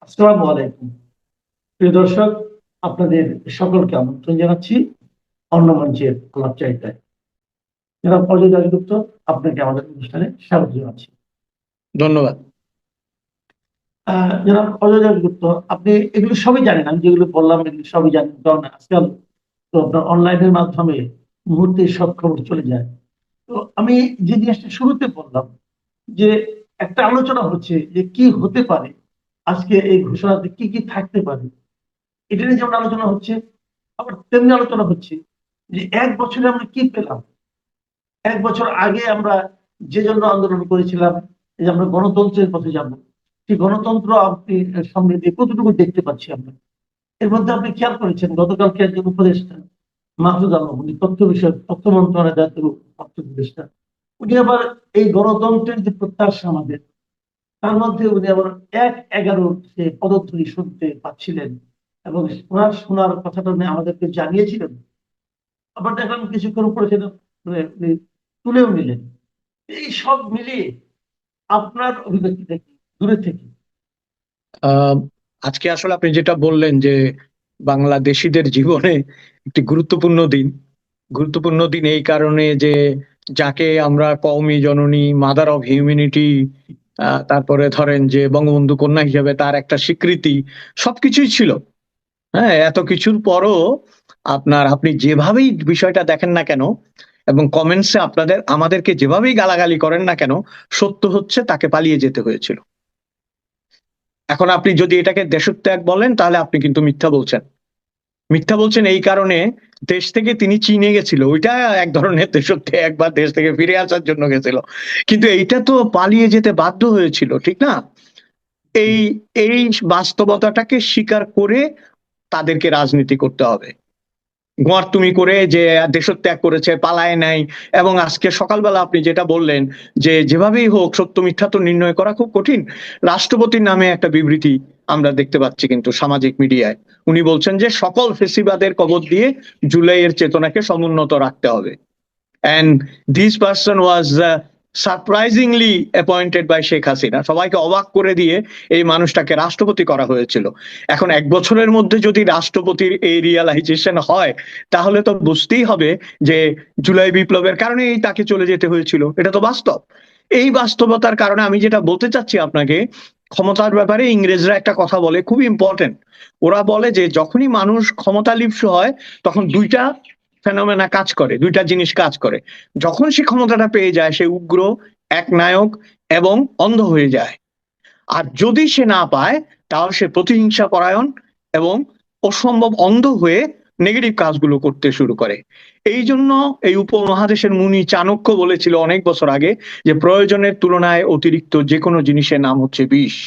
আসসালামু আলাইকুম। প্রিয় দর্শক, আপনাদের সকলকে আমন্ত্রণ জানাচ্ছি অন্য মঞ্চের আলাপচারিতায়। জনাব অজয় দাশগুপ্ত, আপনাকে আমাদের অনুষ্ঠানে স্বাগত জানাচ্ছি। ধন্যবাদ। জনাব অজয় দাশগুপ্ত, আপনি এগুলো সবই জানেন, আমি যেগুলো বললাম এগুলো সবই জানেন, কারণ আজকাল তো আপনার অনলাইনের মাধ্যমে মুহূর্তে সব খবর চলে যায়। তো আমি যে জিনিসটা শুরুতে বললাম যে একটা আলোচনা হচ্ছে যে কি হতে পারে, আজকে এই ঘোষণাতে কি কি থাকতে পারে, এটা নিয়ে যেমন আলোচনা হচ্ছে, আবার তেমনি আলোচনা হচ্ছে যে 1 বছরে আমরা কি পেলাম। 1 বছর আগে আমরা যে জন্য আন্দোলন করেছিলাম, এই যে আমরা গণতন্ত্রের পথে যাব, সেই গণতন্ত্র আপনি সামনে দিয়ে কতটুকু দেখতে পাচ্ছি আমরা। এর মধ্যে আপনি খেয়াল করেছেন গতকালকে একজন উপদেষ্টা মাহফুজ আলম, উনি তথ্য মন্ত্রণালয়ের দায়িত্ব প্রাপ্ত উপদেষ্টা, উনি আবার এই গণতন্ত্রের যে প্রত্যাশা আমাদের, তার মধ্যে উনি আবার 1-11 সে পদধ্বনি শুনতে পাচ্ছিলেন, এবং ওনার শোনার কথাটা উনি আমাদেরকে জানিয়েছিলেন। আবার দেখলাম কিছুক্ষণ পরে সেটা উনি তুলেও নিলেন। এই সব মিলিয়ে আপনার অভিব্যক্তিটা কি দূরে থেকে? আহ, আজকে আসলে আপনি যেটা বললেন যে বাংলাদেশীদের জীবনে একটি গুরুত্বপূর্ণ দিন এই কারণে যে যাকে আমরা কওমি জননী, মাদার অফ হিউম্যানিটি, তারপরে ধরেন যে বঙ্গবন্ধু কন্যা হিসেবে তার একটা স্বীকৃতি, সবকিছুই ছিল। হ্যাঁ, এত কিছুর পরও আপনি যেভাবেই বিষয়টা দেখেন না কেন এবং কমেন্টসে আমাদেরকে যেভাবেই গালাগালি করেন না কেন, সত্য হচ্ছে তাকে পালিয়ে যেতে হয়েছিল। এখন আপনি যদি এটাকে দেশত্যাগ বলেন তাহলে আপনি কিন্তু মিথ্যা বলছেন এই কারণে দেশ থেকে তিনি চীনে গেছিল, ওইটা এক ধরনের দেশত্যাগ বা দেশ থেকে ফিরে আসার জন্য গেছিল, কিন্তু এইটা তো পালিয়ে যেতে বাধ্য হয়েছিল, ঠিক না? এই এই বাস্তবতাটাকে স্বীকার করে তাদেরকে রাজনীতি করতে হবে। গোয়ার্তুমি করে যে দেশত্যাগ করেছে, পালায় নাই। এবং আজকে সকালবেলা আপনি যেটা বললেন যে যেভাবেই হোক সত্য মিথ্যা তো নির্ণয় করা খুব কঠিন। রাষ্ট্রপতির নামে একটা বিবৃতি আমরা দেখতে পাচ্ছি কিন্তু সামাজিক মিডিয়ায়, উনি বলছেন যে সকল ফেসিবাদের কবর দিয়ে জুলাইয়ের চেতনাকে সমুন্নত রাখতে হবে। And this person was surprisingly appointed by Sheikh Hasina, সবাইকে অবাক করে দিয়ে এই মানুষটাকে রাষ্ট্রপতি করা হয়েছিল। এখন 1 বছরের মধ্যে যদি রাষ্ট্রপতির এই রিয়ালাইজেশন হয়, তাহলে তো বুঝতেই হবে যে জুলাই বিপ্লবের কারণেই তাকে চলে যেতে হয়েছিল, এটা তো বাস্তব। এই বাস্তবতার কারণে আমি যেটা বলতে চাচ্ছি আপনাকে, ক্ষমতার ব্যাপারে ইংরেজরা একটা কথা বলে, খুব ইম্পর্টেন্ট। ওরা বলে যে যখনই মানুষ ক্ষমতা লিপ্স হয়, তখন দুইটা ফেনোমেনা কাজ করে, দুইটা জিনিস কাজ করে। যখন সে ক্ষমতাটা পেয়ে যায়, সে উগ্র, একনায়ক এবং অন্ধ হয়ে যায়। আর যদি সে না পায়, তাহলে সে প্রতিহিংসা পরায়ণ এবং অসম্ভব অন্ধ হয়ে নেগেটিভ কাজগুলো করতে শুরু করে। এই জন্য এই উপমহাদেশের মুনি চাণক্য বলেছিল অনেক বছর আগে যে প্রয়োজনের তুলনায় অতিরিক্ত যে কোনো জিনিসের নাম হচ্ছে বিষ।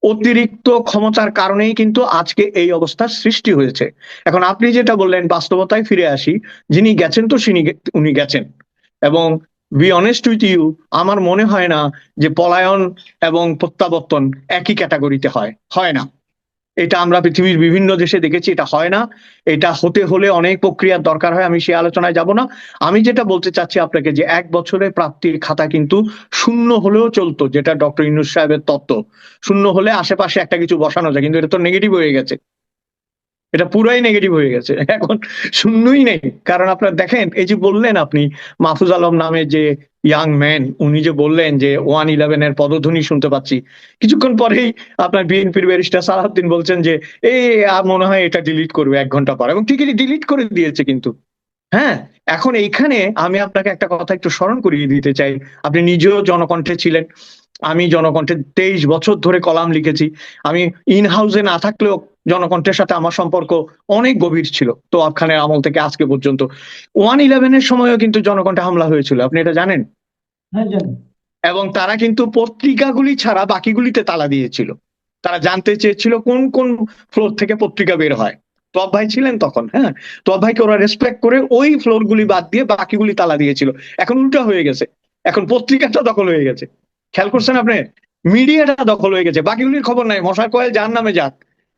অতিরিক্ত ক্ষমতার কারণেই কিন্তু আজকে এই অবস্থার সৃষ্টি হয়েছে। এখন আপনি যেটা বললেন, বাস্তবতায় ফিরে আসি, যিনি গেছেন তো উনি গেছেন। এবং বি অনেস্ট উইথ ইউ, আমার মনে হয় না যে পলায়ন এবং প্রত্যাবর্তন একই ক্যাটাগরিতে হয়, হয় না। এটা আমরা পৃথিবীর বিভিন্ন দেশে দেখেছি, এটা হয় না। এটা হতে হলে অনেক প্রক্রিয়ার দরকার হয়, আমি সেই আলোচনায় যাব না। আমি যেটা বলতে চাচ্ছি আপনাকে যে 1 বছরে প্রাপ্তির খাতা কিন্তু শূন্য হলেও চলতো, যেটা ডক্টর ইউনূস সাহেবের তত্ত্ব। শূন্য হলে আশেপাশে একটা কিছু বসানো যায়, কিন্তু এটা তো নেগেটিভ হয়ে গেছে, এটা পুরাই নেগেটিভ হয়ে গেছে। এখন শূন্যই নেই। কারণ আপনার দেখেন, এই যে বললেন আপনি মাহফুজ আলম নামে যে ইয়াং ম্যান, উনি যে বললেন যে 111 এর পদধ্বনি শুনতে পাচ্ছি, কিছুক্ষণ পরেই আপনার বিএনপির ব্যারিস্টার সালাউদ্দিন বলছেন যে এই মনে হয় এটা ডিলিট করবে 1 ঘন্টা পর, এবং ঠিকই ডিলিট করে দিয়েছে কিন্তু। হ্যাঁ, এখন এইখানে আমি আপনাকে একটা কথা একটু স্মরণ করিয়ে দিতে চাই। আপনি নিজেও জনকণ্ঠে ছিলেন, আমি জনকণ্ঠে 23 বছর ধরে কলাম লিখেছি। আমি ইন হাউসে না থাকলেও জনকণ্ঠের সাথে আমার সম্পর্ক অনেক গভীর ছিল, তো খানের আমল থেকে আজকে পর্যন্ত। 111-এর সময়ও কিন্তু জনকণ্ঠে হামলা হয়েছিল, আপনি এটা জানেন? হ্যাঁ, জানি। এবং তারা কিন্তু পত্রিকাগুলি ছাড়া বাকিগুলিতে তালা দিয়েছিল। তারা জানতে চেয়েছিল কোন কোন ফ্লোর থেকে পত্রিকা বের হয়। তোয়াব ভাই ছিলেন তখন, হ্যাঁ। তোয়াব ভাইকে ওরা রেসপেক্ট করে ওই ফ্লোর গুলি বাদ দিয়ে বাকিগুলি তালা দিয়েছিল। এখন উল্টা হয়ে গেছে, এখন পত্রিকাটা দখল হয়ে গেছে। খেয়াল করছেন আপনি? মিডিয়াটা দখল হয়ে গেছে, বাকিগুলির খবর নাই, মশার কয়েল যার নামে যাক,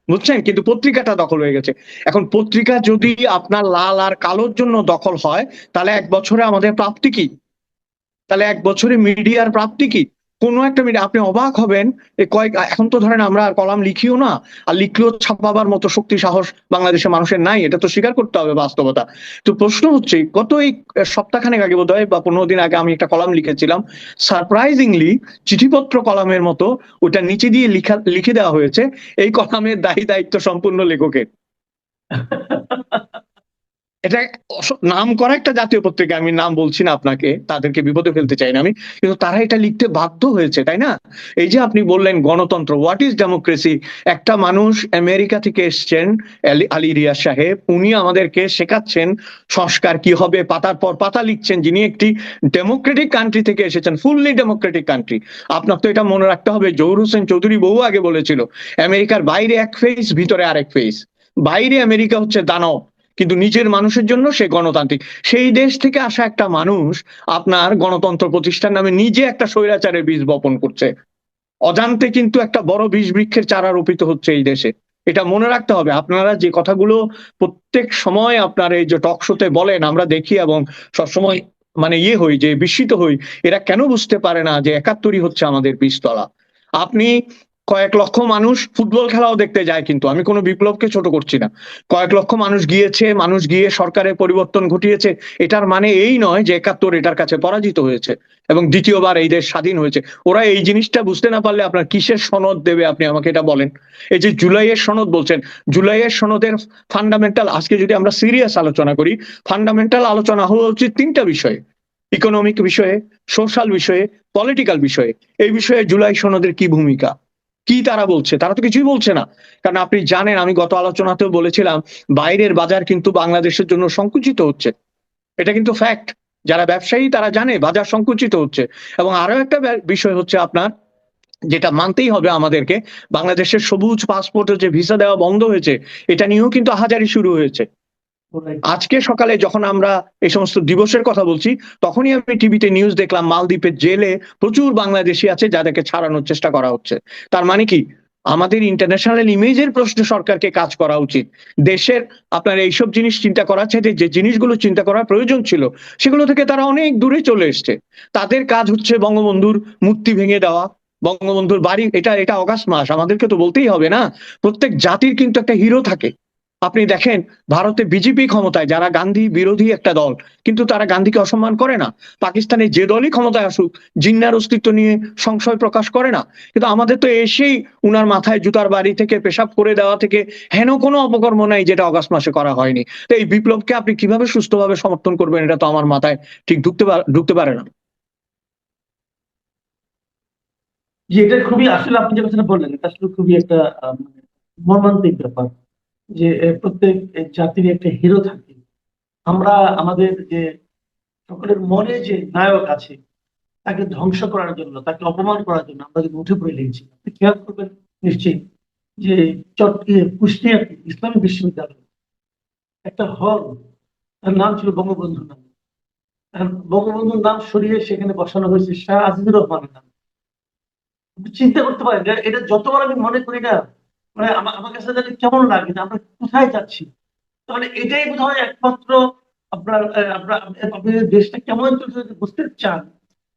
বুঝছেন? কিন্তু পত্রিকাটা দখল হয়ে গেছে। এখন পত্রিকা যদি আপনার লাল আর কালোর জন্য দখল হয়, তাহলে 1 বছরে আমাদের প্রাপ্তি কি? তাহলে 1 বছরে মিডিয়ার প্রাপ্তি কি? কোনো একটা মিডিয়া আপনি অবাক হবেন, এখন তো ধরেন আমরা আর কলাম লিখিও না, আর লিখলেও ছাপাবার মতো শক্তি সাহস বাংলাদেশের মানুষের নাই, এটা তো স্বীকার করতে হবে বাস্তবতা। তো প্রশ্ন হচ্ছে, গত এই সপ্তাহখানেক আগে বোধহয় বা 15 দিন আগে আমি একটা কলাম লিখেছিলাম, সারপ্রাইজিংলি চিঠিপত্র কলামের মতো ওটা নিচে দিয়ে লিখে দেওয়া হয়েছে এই কলামের দায়িত্ব সম্পূর্ণ লেখকের। এটা নাম করা একটা জাতীয় পত্রিকা, আমি নাম বলছি না আপনাকে, তাদেরকে বিপদে ফেলতে চাই না আমি, কিন্তু তারা এটা লিখতে বাধ্য হয়েছে, তাই না? এই যে আপনি বললেন গণতন্ত্র, হোয়াট ইজ ডেমোক্রেসি, একটা মানুষ আমেরিকা থেকে এসছেন, আলী রিয়াজ সাহেব, উনি আমাদেরকে শেখাচ্ছেন সংস্কার কি হবে, পাতার পর পাতা লিখছেন, যিনি একটি ডেমোক্রেটিক কান্ট্রি থেকে এসেছেন, ফুললি ডেমোক্রেটিক কান্ট্রি। আপনার তো এটা মনে রাখতে হবে, জহুর হোসেন চৌধুরী বহু আগে বলেছিল, আমেরিকার বাইরে এক ফেস, ভিতরে আরেক ফেস। বাইরে আমেরিকা হচ্ছে দানব, কিন্তু নিজের মানুষের জন্য সে গণতান্ত্রিক। সেই দেশ থেকে আসা একটা মানুষ আপনার গণতন্ত্র প্রতিষ্ঠার নামে নিজে একটা স্বৈরাচারের বীজ বপন করছে, অজান্তে কিন্তু একটা বড় বিষ বৃক্ষের চারা রোপিত হচ্ছে এই দেশে। এটা মনে রাখতে হবে। আপনারা যে কথাগুলো প্রত্যেক সময় আপনার এই যে টক শোতে বলেন, আমরা দেখি এবং সবসময় মানে হই, যে বিস্মিত হই, এরা কেন বুঝতে পারে না যে 71ই হচ্ছে আমাদের বীজতলা। আপনি কয়েক লক্ষ মানুষ ফুটবল খেলাও দেখতে যায়, কিন্তু আমি কোনো বিপ্লবকে ছোট করছি না। কয়েক লক্ষ মানুষ গিয়েছে, মানুষ গিয়ে সরকারের পরিবর্তন ঘটিয়েছে, এটার মানে এই নয় যে 71 এটার কাছে পরাজিত হয়েছে এবং দ্বিতীয়বার এই দেশ স্বাধীন হয়েছে। ওরা এই জিনিসটা বুঝতে না পারলে আপনার কিসের সনদ দেবে, আপনি আমাকে এটা বলেন। এই যে জুলাইয়ের সনদ বলছেন, জুলাইয়ের সনদের ফান্ডামেন্টাল, আজকে যদি আমরা সিরিয়াস আলোচনা করি, ফান্ডামেন্টাল আলোচনা হওয়া উচিত 3টা বিষয়ে: ইকোনমিক বিষয়ে, সোশ্যাল বিষয়ে, পলিটিক্যাল বিষয়ে। এই বিষয়ে জুলাই সনদের কি ভূমিকা, কি তারা বলছে? তারা তো কিছুই বলছে না। কারণ আপনি জানেন, আমি গত আলোচনাতেও বলেছিলাম, বাইরের বাজার কিন্তু বাংলাদেশের জন্য সংকুচিত হচ্ছে, এটা কিন্তু ফ্যাক্ট। যারা ব্যবসায়ী তারা জানে বাজার সংকুচিত হচ্ছে। এবং আরো একটা বিষয় হচ্ছে আপনার, যেটা মানতেই হবে আমাদেরকে, বাংলাদেশের সবুজ পাসপোর্টে যে ভিসা দেওয়া বন্ধ হয়েছে, এটা নিয়েও কিন্তু আহাজারি শুরু হয়েছে। আজকে সকালে যখন আমরা এই সমস্ত দিবসের কথা বলছি, তখনই আমি টিভিতে নিউজ দেখলাম, মালদ্বীপের জেলে প্রচুর বাংলাদেশি আছে যাদেরকে ছাড়ানোর চেষ্টা করা হচ্ছে। তার মানে কি, আমাদের ইন্টারন্যাশনাল ইমেজের প্রশ্নে সরকারকে কাজ করা উচিত। দেশের আপনার এইসব জিনিস চিন্তা করার চাইতে যে জিনিসগুলো চিন্তা করার প্রয়োজন ছিল, সেগুলো থেকে তারা অনেক দূরে চলে এসছে। তাদের কাজ হচ্ছে বঙ্গবন্ধুর মূর্তি ভেঙে দেওয়া, বঙ্গবন্ধুর বাড়ি, এটা অগাস্ট মাস, আমাদেরকে তো বলতেই হবে না, প্রত্যেক জাতির কিন্তু একটা হিরো থাকে। আপনি দেখেন, ভারতে বিজেপি ক্ষমতায়, যারা গান্ধী বিরোধী একটা দল, কিন্তু তারা গান্ধীকে অসম্মান করে না। পাকিস্তানে যে দলই ক্ষমতায় আসুক, জিন্নার অস্তিত্ব নিয়ে সংশয় প্রকাশ করে না। কিন্তু আমাদের তো এসেই উনার মাথায় জুতার বাড়ি থেকে, পেশাব করে দেওয়া থেকে হেন কোনো অপকর্ম নাই যেটা অগাস্ট মাসে করা হয়নি। তো এই বিপ্লবকে আপনি কিভাবে সুস্থভাবে সমর্থন করবেন, এটা তো আমার মাথায় ঠিক ঢুকতে পারে না। যে এটা খুবই, আসলে আপনি যে কথাটা বললেন, এটা আসলে খুবই একটা মানে মর্মান্তিক ব্যাপার, যে প্রত্যেক জাতির একটা হিরো থাকে। আমরা আমাদের যে সকলের মনে যে নায়ক আছে, তাকে ধ্বংস করার জন্য, তাকে অপমান করার জন্য আমরা কিন্তু উঠে পড়ে লেগেছি। আপনি খেয়াল করবেন নিশ্চয়ই যে কুষ্টিয়াতে ইসলামী বিশ্ববিদ্যালয় একটা হল, তার নাম ছিল বঙ্গবন্ধুর নাম। আর বঙ্গবন্ধুর নাম সরিয়ে সেখানে বসানো হয়েছে শাহ আজিজুর রহমানের নাম। আপনি চিন্তা করতে পারেন, এটা যতবার আমি মনে করি না, মানে আমার কাছে জানি কেমন লাগে যে আমরা কোথায় যাচ্ছি। তাহলে এটাই বোধ হয় একমাত্র আপনার আপনি দেশটা কেমন চলছে যদি বুঝতে চান,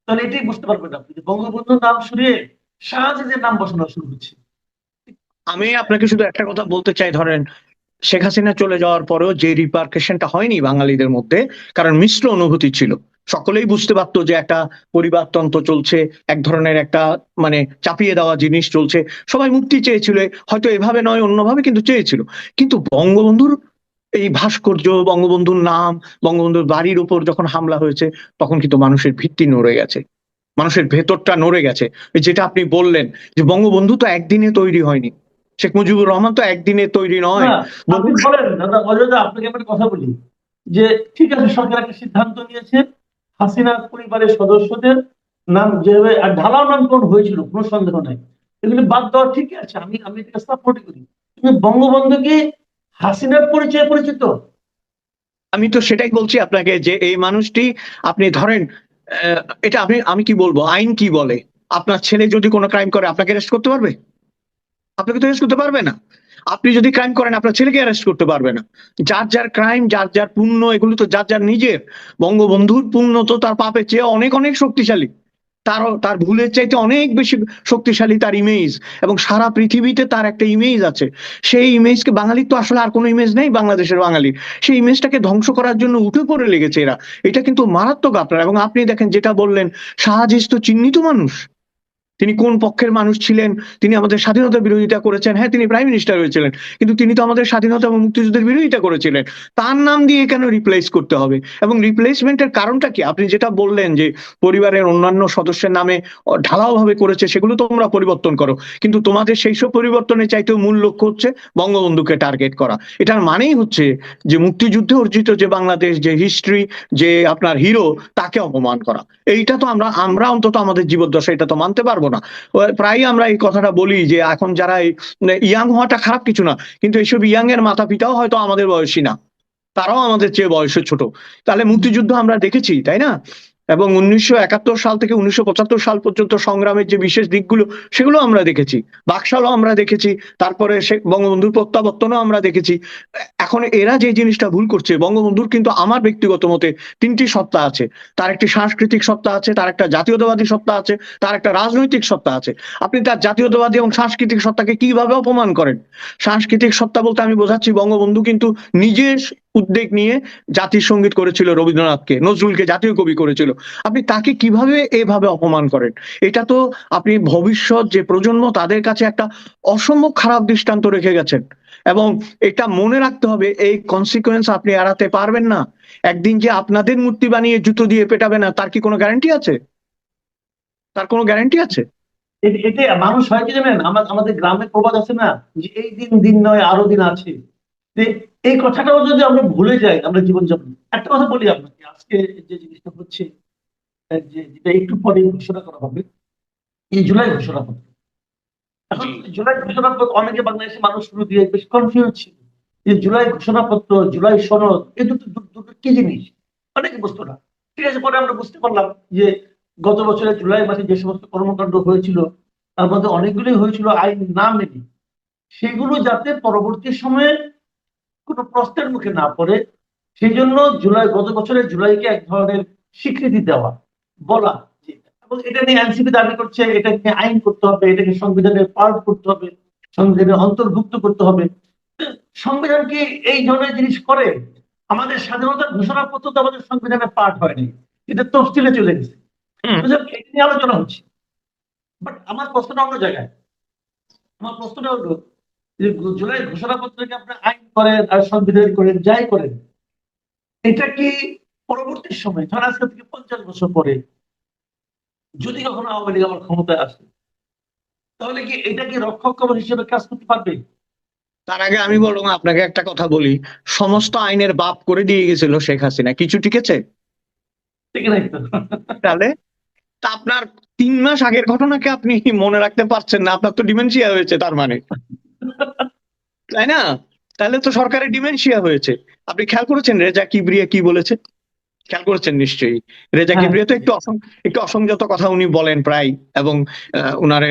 তাহলে এটাই বুঝতে পারবেন আপনি, যে বঙ্গবন্ধুর নাম সরিয়ে শাহজাহানের নাম বসানো শুরু হচ্ছে। আমি আপনাকে শুধু একটা কথা বলতে চাই, ধরেন শেখ হাসিনা চলে যাওয়ার পরেও যে রিপারকেশনটা হয়নি বাঙালিদের মধ্যে, কারণ মিশ্র অনুভূতি ছিল। সকলেই বুঝতে পারতো যে একটা পরিবারতন্ত্র চলছে, এক ধরনের একটা মানে চাপিয়ে দেওয়া জিনিস চলছে। সবাই মুক্তি চেয়েছিল, হয়তো এভাবে নয় অন্যভাবে, কিন্তু চেয়েছিল। কিন্তু বঙ্গবন্ধুর এই ভাস্কর্য, বঙ্গবন্ধুর নাম, বঙ্গবন্ধুর বাড়ির উপর যখন হামলা হয়েছে, তখন কিন্তু মানুষের ভিত্তি নড়ে গেছে, মানুষের ভেতরটা নড়ে গেছে। যেটা আপনি বললেন যে বঙ্গবন্ধু তো একদিনে তৈরি হয়নি, শেখ মুজিবুর রহমান তো একদিনে তৈরি নয়। না, আপনি বলেন দাদা অযোধ্যা, আপনাকে একটা কথা বলি, যে ঠিক আছে সরকার একটা সিদ্ধান্ত নিয়েছে, হাসিনা পরিবারের সদস্যদের নাম যেভাবে আর ঢালাও নামকরণ হয়েছিল, কোনো সন্দেহ নাই, এগুলি বাদ দেওয়া ঠিক আছে, আমি আমি এটাকে সাপোর্ট করি। কিন্তু বঙ্গবন্ধু কি হাসিনার পরিচয়ে পরিচিত? আমি তো সেটাই বলছি আপনাকে, যে এই মানুষটি, আপনি ধরেন এটা আমি কি বলবো, আইন কি বলে, আপনার ছেলে যদি কোনো ক্রাইম করে আপনাকে অ্যারেস্ট করতে পারবে? আপনাকে তো অ্যারেস্ট করতে পারবে না। আপনি যদি ক্রাইম করেন আপনার ছেলেকে অ্যারেস্ট করতে পারবে না। যার যার ক্রাইম, যার যার পুণ্য, এগুলো তো যার যার নিজের। বঙ্গবন্ধুর পুণ্য তো তার পাপের চেয়ে অনেক অনেক শক্তিশালী। তার ভুলের চাইতে অনেক বেশি শক্তিশালী তার ইমেজ, এবং সারা পৃথিবীতে তার একটা ইমেজ আছে। সেই ইমেজকে, বাঙালির তো আসলে আর কোনো ইমেজ নেই বাংলাদেশের বাঙালির, সেই ইমেজটাকে ধ্বংস করার জন্য উঠে পড়ে লেগেছে এরা। এটা কিন্তু মারাত্মক আপনার। এবং আপনি দেখেন, যেটা বললেন, শাহ আজিজ তো চিহ্নিত মানুষ। তিনি কোন পক্ষের মানুষ ছিলেন? তিনি আমাদের স্বাধীনতা বিরোধিতা করেছেন, হ্যাঁ তিনি প্রাইম মিনিস্টার হয়েছিলেন, কিন্তু তিনি তো আমাদের স্বাধীনতা এবং মুক্তিযুদ্ধের বিরোধিতা করেছিলেন। তার নাম দিয়ে কেন রিপ্লেস করতে হবে? এবং রিপ্লেসমেন্টের কারণটা কি? আপনি যেটা বললেন যে পরিবারের অন্যান্য সদস্যের নামে ঢালাও ভাবে করেছে, সেগুলো তোমরা পরিবর্তন করো, কিন্তু তোমাদের সেই সব পরিবর্তনের চাইতেও মূল লক্ষ্য হচ্ছে বঙ্গবন্ধুকে টার্গেট করা। এটার মানেই হচ্ছে যে মুক্তিযুদ্ধে অর্জিত যে বাংলাদেশ, যে হিস্ট্রি, যে আপনার হিরো, তাকে অপমান করা। এইটা তো আমরা অন্তত আমাদের জীবদ্দশা এটা তো মানতে পারবো না। প্রায় আমরা এই কথাটা বলি যে এখন যারা ইয়াং হওয়াটা খারাপ কিছু না, কিন্তু এইসব ইয়াং এর মাতা পিতাও হয়তো আমাদের বয়সী না, তারাও আমাদের চেয়ে বয়সে ছোট। তাহলে মুক্তিযুদ্ধ আমরা দেখেছি, তাই না? এবং 1971 সাল থেকে 1975 সাল পর্যন্ত সংগ্রামের যে বিশেষ দিকগুলো, সেগুলো আমরা দেখেছি। বাকশালও আমরা দেখেছি, তারপরে বঙ্গবন্ধুর প্রত্যাবর্তনও আমরা দেখেছি। এখন এরা যে জিনিসটা ভুল করছে, বঙ্গবন্ধুর কিন্তু আমার ব্যক্তিগত মতে তিনটি সত্তা আছে। তার একটি সাংস্কৃতিক সত্তা আছে, তার একটা জাতীয়তাবাদী সত্তা আছে, তার একটা রাজনৈতিক সত্তা আছে। আপনি তার জাতীয়তাবাদী এবং সাংস্কৃতিক সত্তাকে কিভাবে অপমান করেন? সাংস্কৃতিক সত্তা বলতে আমি বোঝাচ্ছি, বঙ্গবন্ধু কিন্তু নিজের উদ্যোগ নিয়ে জাতীয় সঙ্গীত করেছিল, রবীন্দ্রনাথকে, নজরুলকে জাতীয় কবি করেছিল। আপনি তাকে কিভাবে এভাবে অপমান করেন? এটা তো আপনি ভবিষ্যৎ যে প্রজন্ম, তাদের কাছে একটা অসম্ভব খারাপ দৃষ্টান্ত রেখে গেছেন। এবং এটা মনে রাখতে হবে, এই কনসিকুয়েন্স আপনি এড়াতে পারবেন না। একদিন যে আপনাদের মূর্তি বানিয়ে জুতো দিয়ে পেটাবে না, তার কি কোনো গ্যারান্টি আছে? তার কোনো গ্যারান্টি আছে? এটা মানুষ হয় কি জানেন, আমাদের গ্রামে প্রবাদ আছে না, যে এই দিন দিন নয় আরো দিন আছে। যে এই কথাটাও যদি আমরা ভুলে যাই আমরা জীবনযাপন। একটা কথা বলি আপনাকে, আজকে যে জিনিসটা হচ্ছে, যেটা একটু পরে ঘোষণা করা হবে, এই জুলাই ঘোষণাপত্র। এখন জুলাই ঘোষণাপত্র অনেকে বাংলাদেশের মানুষ শুরু দিয়ে বেশ কনফিউজ ছিল যে জুলাই ঘোষণাপত্র, জুলাই সনদ, এই দুটো কি জিনিস, অনেকে বুঝতো না। ঠিক আছে, পরে আমরা বুঝতে পারলাম যে গত বছরের জুলাই মাসে যে সমস্ত কর্মকাণ্ড হয়েছিল, তার মধ্যে অনেকগুলোই হয়েছিল আইন না মেনে। সেগুলো যাতে পরবর্তী সময়ে কোনো প্রশ্নের মুখে না পড়ে, সেই জন্য গত বছরের জুলাইকে এক ধরনের স্বীকৃতি দেওয়া, বলা যে, এবং এটা নিয়ে এনসিপি দাবি করছে এটাকে আইন করতে হবে, এটাকে সংবিধানের পার্ট করতে হবে, সংবিধানের অন্তর্ভুক্ত করতে হবে। সংবিধান কি এই ধরনের জিনিস করে? আমাদের স্বাধীনতার ঘোষণাপত্র তো আমাদের সংবিধানের পার্ট হয়নি, এটা তফসিলে চলে গেছে। এটা নিয়ে আলোচনা হচ্ছে, বাট আমার প্রশ্নটা অন্য জায়গায়। আমার প্রশ্নটা হলো যে জুলাই ঘোষণাপত্রকে আপনি আইন করেন আর সংবিধান করেন, যাই করেন, এটা কি পরবর্তী সময়, ধর আজকে থেকে 50 বছর পরে যদি কখনো আওয়ামী লীগ আমার ক্ষমতায় আসে, তাহলে কি এটা কি রক্ষক কবচ হিসেবে কাজ করতে পারবে? তার আগে আমি বরং আপনাকে একটা কথা বলি, সমস্ত আইনের বাপ করে দিয়ে গেছিল শেখ হাসিনা, কিছু টিকেছে? ঠিক নাই তো? তাহলে তা আপনার 3 মাস আগের ঘটনাকে আপনি মনে রাখতে পারছেন না? আপনার তো ডিমেনশিয়া হয়েছে তার মানে, তাই না? তাহলে তো সরকারের ডিমেনশিয়া হয়েছে। আপনি খেয়াল করেছেন রেজা কিবরিয়া কি বলেছে? খেয়াল করেছেন নিশ্চয়ই। রেজা হ্যাঁ, কিবরিয়া তো একটু অসংযত কথা উনি বলেন প্রায়, এবং উনারে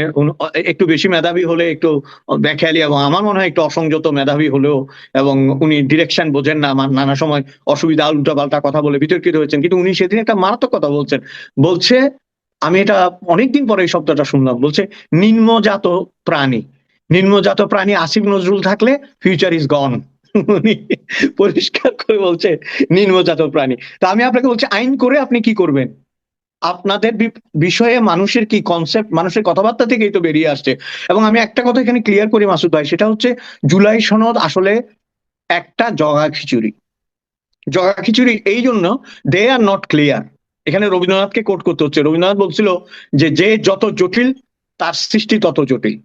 একটু বেশি মেধাবী হলে একটু বেখেয়ালি, এবং আমার মনে হয় একটু অসংযত মেধাবী হলেও, এবং উনি ডিরেকশন বোঝেন না, আমার নানা সময় অসুবিধা, উল্টা পাল্টা কথা বলে বিতর্কিত হয়েছেন। কিন্তু উনি সেদিন একটা মারাত্মক কথা বলছেন। বলছে, আমি এটা অনেকদিন পরে এই শব্দটা শুনলাম, বলছে নিম্নজাত প্রাণী। নিম্নজাত প্রাণী আসিফ নজরুল থাকলে ফিউচার ইজ গন। উনি পরিষ্কার করে বলছে নিম্নজাত প্রাণী। তা আমি আপনাকে বলছি, আইন করে আপনি কি করবেন? আপনাদের বিষয়ে মানুষের কি কনসেপ্ট, মানুষের কথাবার্তা থেকেই তো বেরিয়ে আসছে। এবং আমি একটা কথা এখানে ক্লিয়ার করি মাসুদ ভাই, সেটা হচ্ছে জুলাই সনদ আসলে একটা জগা খিচুড়ি। জগা খিচুড়ি এই জন্য, দে আর নট ক্লিয়ার। এখানে রবীন্দ্রনাথকে কোট করতে হচ্ছে। রবীন্দ্রনাথ বলছিল যে যে যত জটিল তার সৃষ্টি তত জটিল,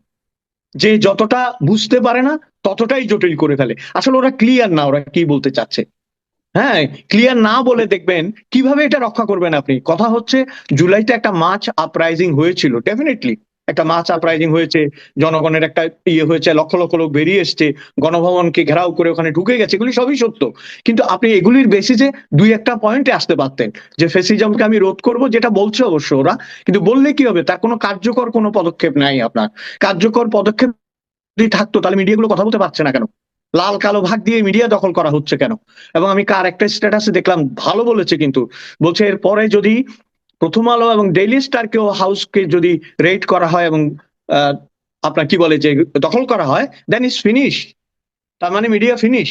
যে যতটা বুঝতে পারে না ততটাই জটিল করে ফেলে। আসলে ওরা ক্লিয়ার না, ওরা কি বলতে চাচ্ছে। হ্যাঁ, ক্লিয়ার না বলে দেখবেন কিভাবে এটা রক্ষা করবেন আপনি। কথা হচ্ছে, জুলাইতে একটা মার্চ আপরাইজিং হয়েছিল, ডেফিনেটলি একটা মার্চ আপরাইজিং হয়েছে, জনগণের একটা হয়েছে, লক্ষ লক্ষ লোক বেরিয়ে এসছে, গণভবনকে ঘেরাও করে ওখানে ঢুকে গেছে, এগুলি সবই সত্য। কিন্তু আপনি এগুলির বেসিসে দুই একটা পয়েন্টে আসতে পারতেন, যে ফেসিজমকে আমি রোধ করব, যেটা বলছে অবশ্য ওরা, কিন্তু বললে কি হবে, তার কোনো কার্যকর কোনো পদক্ষেপ নাই আপনার। কার্যকর পদক্ষেপ যদি থাকতো, তাহলে মিডিয়াগুলো কথা বলতে পারছে না কেন? লাল কালো ভাগ দিয়ে মিডিয়া দখল করা হচ্ছে কেন? এবং আমি কার একটা স্ট্যাটাসে দেখলাম, ভালো বলেছে কিন্তু, বলছে এরপরে যদি প্রথম আলো এবং ডেইলি স্টারকেও হাউসকে যদি রেট করা হয় এবং আহ, আপনার কি বলে যে দখল করা হয়, দেন ইজ ফিনিশ। তার মানে মিডিয়া ফিনিশ।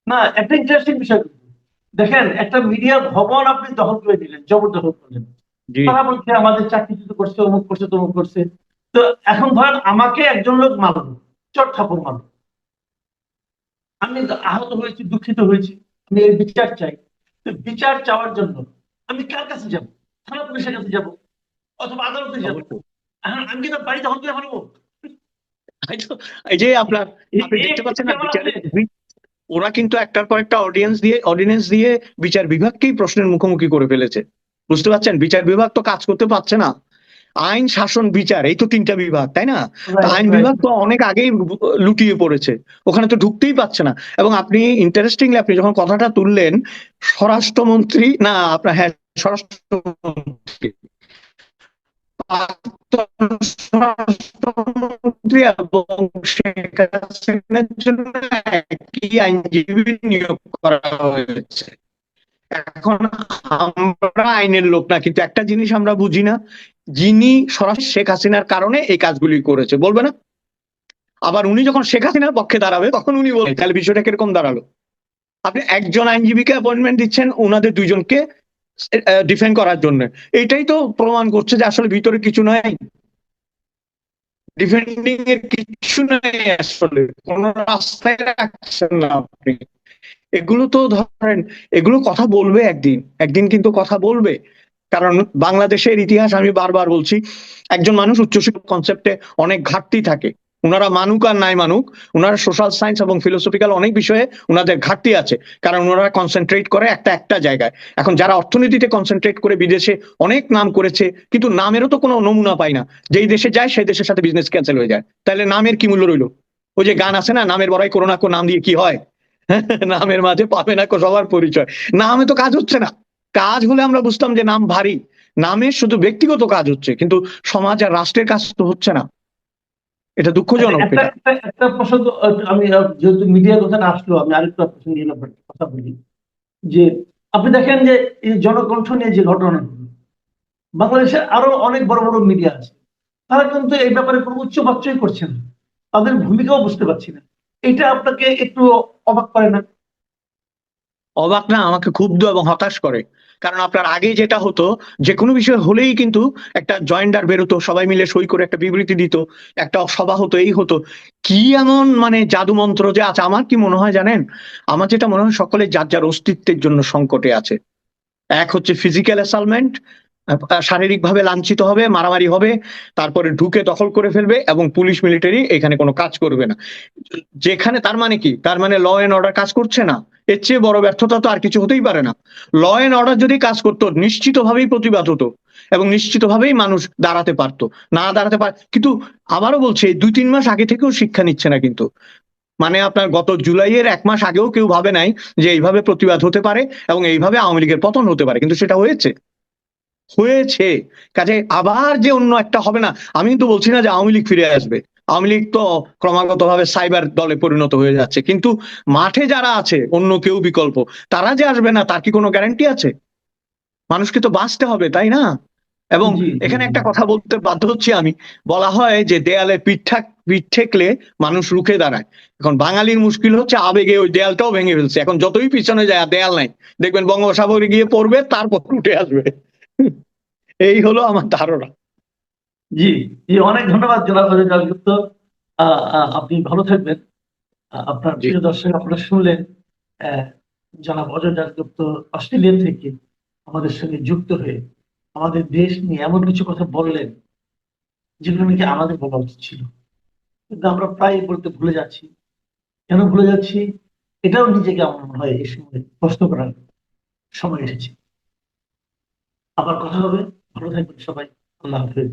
না, একটা ইন্টারেস্টিং বিষয় কিন্তু। দেখেন, একটা মিডিয়া ভবন আপনি দখল করে দিলেন, জবরদখল করলেন। জি। তারা বলছে আমাদের চাকরিচ্যুত করছে, অমুক করছে, তমুক করছে। তো এখন ধরেন আমাকে একজন লোক মারলো, চট থাপ্পড় মারলো, আমি আহত হয়েছি, দুঃখিত হয়েছি, আমি এর বিচার চাই। তো বিচার চাওয়ার জন্য আমি কার কাছে যাব? থানা পুলিশের কাছে যাব, অথবা আদালতে যাব। অবশ্যই। এখন আমি কি তার বাড়ি দখল করে ফেলবো? এই তো, এই যে আপনার, আপনি দেখতে পাচ্ছেন না আমার আছে। বিচারের ওরা কিন্তু একটার পর একটা অর্ডিনেন্স দিয়ে বিচার বিভাগকেই প্রশ্নের মুখোমুখি করে ফেলেছে। বুঝতে পারছেন, বিচার বিভাগ তো কাজ করতে পারছে না। আইন, শাসন, বিচার, এই তো তিনটা বিভাগ, তাই না? তো রাইট, আইন রাইট। বিভাগ তো অনেক আগেই লুটিয়ে পড়েছে, ওখানে তো ঢুকতেই পারছে না। এবং আপনি ইন্টারেস্টিংলি আপনি যখন কথাটা তুললেন, স্বরাষ্ট্রমন্ত্রী না আপনার, হ্যাঁ, স্বরাষ্ট্রমন্ত্রী, প্রাক্তন স্বরাষ্ট্রমন্ত্রী এবং শেখ হাসিনার জন্য একই আইনজীবী নিয়োগ করা হয়েছে। এখন আমরা আইনের লোক না, কিন্তু একটা জিনিস আমরা বুঝি না, যিনি সরাসরি শেখ হাসিনার কারণে এই কাজগুলি করেছে বলবে না, আবার উনি যখন শেখ হাসিনার পক্ষে দাঁড়াবে তখন উনি বলবেন। তাহলে বিষয়টা কিরকম দাঁড়ালো? আপনি একজন আইনজীবীকে অ্যাপয়েন্টমেন্ট দিচ্ছেন ওনাদের দুইজনকে ডিফেন্ড করার জন্য। এটাই তো প্রমাণ করছে যে আসলে ভিতরে কিছু নাই, ডিফেন্ডিং এর কিছু নাই, আসলে কোন রাস্তায় রাখছেন না আপনি। এগুলো তো ধরেন, এগুলো কথা বলবে একদিন, একদিন কিন্তু কথা বলবে। কারণ বাংলাদেশের ইতিহাস আমি বারবার বলছি, একজন মানুষ উচ্চশিক্ষা কনসেপ্টে অনেক ঘাটতি থাকে। ওনারা মানুক আর নাই মানুক, ওনারা সোশ্যাল সায়েন্স এবং ফিলোসফিক্যাল অনেক বিষয়ে ওনাদের ঘাটতি আছে, কারণ ওনারা কনসেন্ট্রেট করে একটা একটা জায়গায়। এখন যারা অর্থনীতিতে কনসেন্ট্রেট করে বিদেশে অনেক নাম করেছে, কিন্তু নামেরও তো কোনো নমুনা পাই না। যেই দেশে যায় সেই দেশের সাথে বিজনেস ক্যান্সেল হয়ে যায়, তাহলে নামের কি মূল্য রইলো? ওই যে গান আছে না, নামের বড়াই করোনা কো, নাম দিয়ে কি হয়? নামের মাঝে পাবে না কো সবার পরিচয়। নামে তো কাজ হচ্ছে না। কাজ হলে আমরা বুঝতাম যে নাম ভারী, নামের শুধু ব্যক্তিগত কাজ হচ্ছে, কিন্তু সমাজ আর রাষ্ট্রের কাজ তো হচ্ছে না। এটা আচ্ছা, দুঃখজনক একটা এটা। একটা একটা প্রসঙ্গ, আমি যেহেতু মিডিয়ার কথা আসলো, আমি আরেকটা প্রসঙ্গ নিয়ে কথা বলি। যে আপনি দেখেন যে এই জনকণ্ঠ নিয়ে যে ঘটনা ঘটলো, বাংলাদেশে আরো অনেক বড় বড় মিডিয়া আছে, তারা কিন্তু এই ব্যাপারে কোনো উচ্চ বাচ্চাই করছে না, তাদের ভূমিকাও বুঝতে পারছি না। এটা আপনাকে একটু অবাক করে না? অবাক না, আমাকে ক্ষুব্ধ এবং হতাশ করে। কারণ আপনার আগে যেটা হতো, যে কোনো বিষয় হলেই কিন্তু একটা জয়েন্ডার বেরোতো, সবাই মিলে সই করে একটা বিবৃতি দিত, একটা সভা হতো, এই হতো। কি এমন মানে জাদু মন্ত্র যে আছে? আমার কি মনে হয় জানেন, আমার যেটা মনে হয় সকলে যার যার অস্তিত্বের জন্য সংকটে আছে। এক হচ্ছে ফিজিক্যাল অ্যাসালমেন্ট, শারীরিক ভাবে লাঞ্ছিত হবে, মারামারি হবে, তারপরে ঢুকে দখল করে ফেলবে, এবং পুলিশ মিলিটারি এখানে কোনো কাজ করবে না। যেখানে তার মানে কি, তার মানে ল এন্ড অর্ডার কাজ করছে না। এর চেয়ে বড় ব্যর্থতা তো আর কিছু হতেই পারে না। ল এন্ড অর্ডার যদি কাজ করতো, নিশ্চিতভাবেই প্রতিবাদ হতো এবং নিশ্চিতভাবেই মানুষ দাঁড়াতে পারতো। না দাঁড়াতে পার, কিন্তু আবারও বলছি, এই 2-3 মাস আগে থেকেও শিক্ষা নিচ্ছে না কিন্তু। মানে আপনার গত জুলাইয়ের 1 মাস আগেও কেউ ভাবে নাই যে এইভাবে প্রতিবাদ হতে পারে এবং এইভাবে আওয়ামী লীগের পতন হতে পারে, কিন্তু সেটা হয়েছে, হয়েছে। কাজে আবার যে অন্য একটা হবে না, আমি কিন্তু বলছি না যে আওয়ামী লীগ ফিরে আসবে। আওয়ামী লীগ তো ক্রমাগত ভাবে সাইবার দলে পরিণত হয়ে যাচ্ছে, কিন্তু মাঠে যারা আছে অন্য কেউ বিকল্প, তারা যে আসবে না তার কি কোনো গ্যারান্টি আছে? মানুষকে তো বাঁচতে হবে, তাই না? এবং জি, জি, এখানে জি। একটা কথা বলতে বাধ্য হচ্ছি আমি। বলা হয় যে দেয়ালে পিঠ ঠেকলে মানুষ রুখে দাঁড়ায়। এখন বাঙালির মুশকিল হচ্ছে আবেগে ওই দেয়ালটাও ভেঙে ফেলছে, এখন যতই পিছনে যায় আর দেয়াল নাই, দেখবেন বঙ্গোপসাগরে গিয়ে পড়বে, তারপর উঠে আসবে। এই হলো আমার ধারণা। জি, জি, অনেক ধন্যবাদ জনাব অজয় দাশগুপ্ত। আপনি ভালো থাকবেন। আপনার জি। প্রিয় দর্শক, আপনারা শুনলেন আহ, জনাব অজয় দাশগুপ্ত অস্ট্রেলিয়া থেকে আমাদের সঙ্গে যুক্ত হয়ে আমাদের দেশ নিয়ে এমন কিছু কথা বললেন যেগুলো নাকি আমাদের বলা উচিত ছিল, কিন্তু আমরা প্রায় বলতে ভুলে যাচ্ছি। কেন ভুলে যাচ্ছি? এটাও নিজেকে আমার মনে হয় এই সময় প্রশ্ন করার সময় এসেছে। আবার কথা হবে। ভালো থাকবেন সবাই। আল্লাহ হাফেজ।